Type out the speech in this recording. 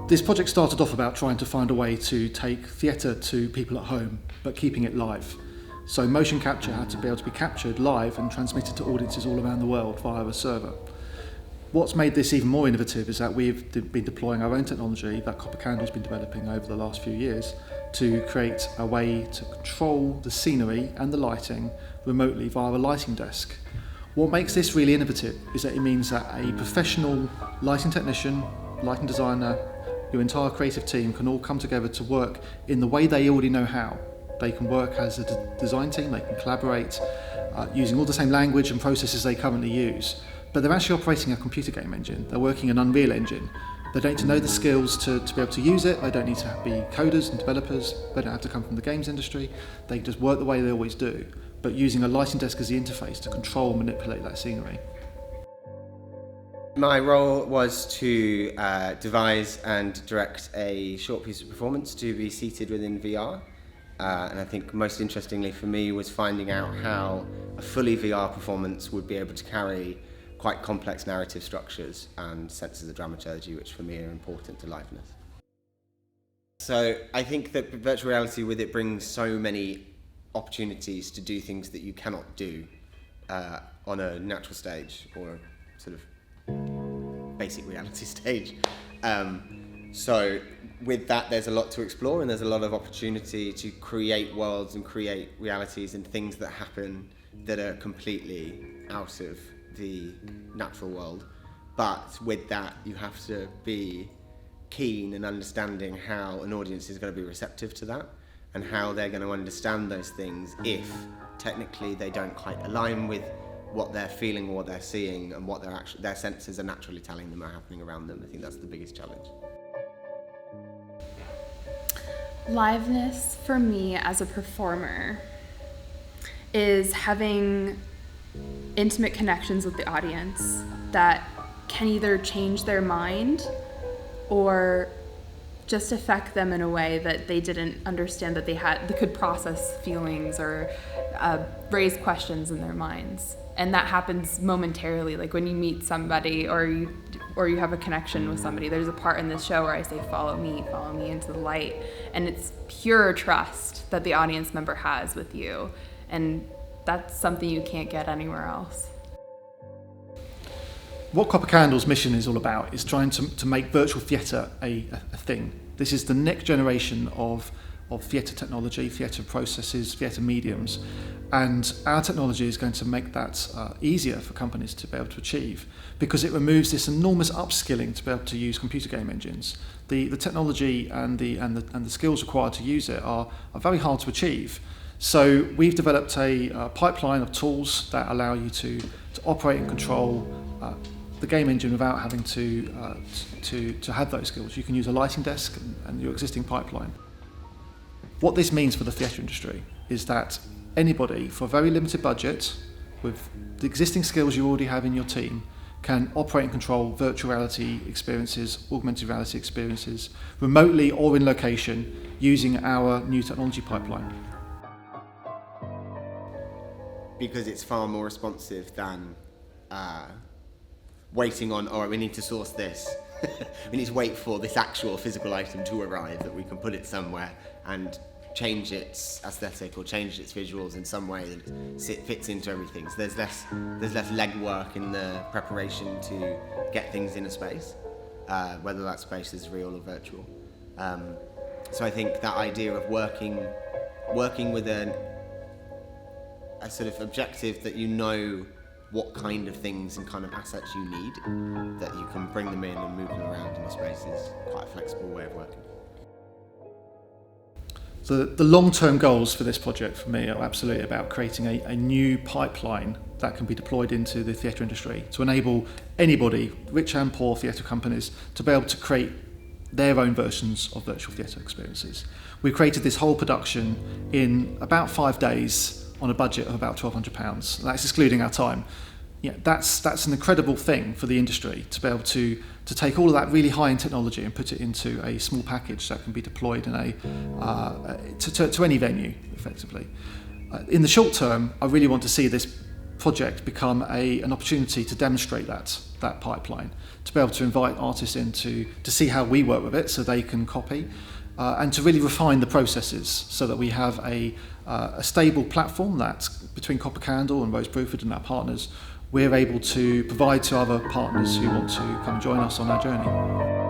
This project started off about trying to find a way to take theatre to people at home, but keeping it live. So motion capture had to be able to be captured live and transmitted to audiences all around the world via a server. What's made this even more innovative is that we've been deploying our own technology that Copper Candle's been developing over the last few years to create a way to control the scenery and the lighting remotely via a lighting desk. What makes this really innovative is that it means that a professional lighting technician, lighting designer, your entire creative team can all come together to work in the way they already know how. They can work as a design team, they can collaborate using all the same language and processes they currently use. But they're actually operating a computer game engine. They're working an Unreal Engine. They don't need to know the skills to be able to use it. They don't need to be coders and developers. They don't have to come from the games industry. They can just work the way they always do, but using a lighting desk as the interface to control and manipulate that scenery. My role was to devise and direct a short piece of performance to be seated within VR. And I think most interestingly for me was finding out how a fully VR performance would be able to carry quite complex narrative structures and senses of dramaturgy, which for me are important to liveness. So I think that virtual reality with it brings so many opportunities to do things that you cannot do on a natural stage or sort of basic reality stage. So with that, there's a lot to explore, and there's a lot of opportunity to create worlds and create realities and things that happen that are completely out of the natural world. But with that, you have to be keen and understanding how an audience is going to be receptive to that and how they're going to understand those things if technically they don't quite align with what they're feeling or what they're seeing and what their senses are naturally telling them are happening around them. I think that's the biggest challenge. Liveness for me as a performer is having intimate connections with the audience that can either change their mind or just affect them in a way that they didn't understand that they could process feelings or raise questions in their minds. And that happens momentarily, like when you meet somebody or you have a connection with somebody. There's a part in this show where I say, follow me into the light. And it's pure trust that the audience member has with you. And that's something you can't get anywhere else. What Copper Candle's mission is all about is trying to make virtual theatre a thing. This is the next generation of theatre technology, theatre processes, theatre mediums, and our technology is going to make that easier for companies to be able to achieve because it removes this enormous upskilling to be able to use computer game engines. The technology and the skills required to use it are very hard to achieve. So we've developed a pipeline of tools that allow you to operate and control the game engine without having to have those skills. You can use a lighting desk and your existing pipeline. What this means for the theatre industry is that anybody, for a very limited budget, with the existing skills you already have in your team, can operate and control virtual reality experiences, augmented reality experiences, remotely or in location, using our new technology pipeline. Because it's far more responsive than waiting on, all right, we need to source this. We need to wait for this actual physical item to arrive, that we can put it somewhere and change its aesthetic or change its visuals in some way that it fits into everything. So there's less legwork in the preparation to get things in a space, whether that space is real or virtual. So I think that idea of working with a sort of objective that you know what kind of things and kind of assets you need, that you can bring them in and move them around in a space is quite a flexible way of working. The long-term goals for this project for me are absolutely about creating a new pipeline that can be deployed into the theatre industry to enable anybody, rich and poor theatre companies, to be able to create their own versions of virtual theatre experiences. We created this whole production in about 5 days on a budget of about £1,200. That's excluding our time. Yeah, that's an incredible thing for the industry to be able to take all of that really high-end technology and put it into a small package that can be deployed in to any venue, effectively. In the short term, I really want to see this project become an opportunity to demonstrate that pipeline, to be able to invite artists in to see how we work with it so they can copy, and to really refine the processes so that we have a stable platform that between Copper Candle and Rose Bruford and our partners, we're able to provide to other partners who want to come join us on our journey.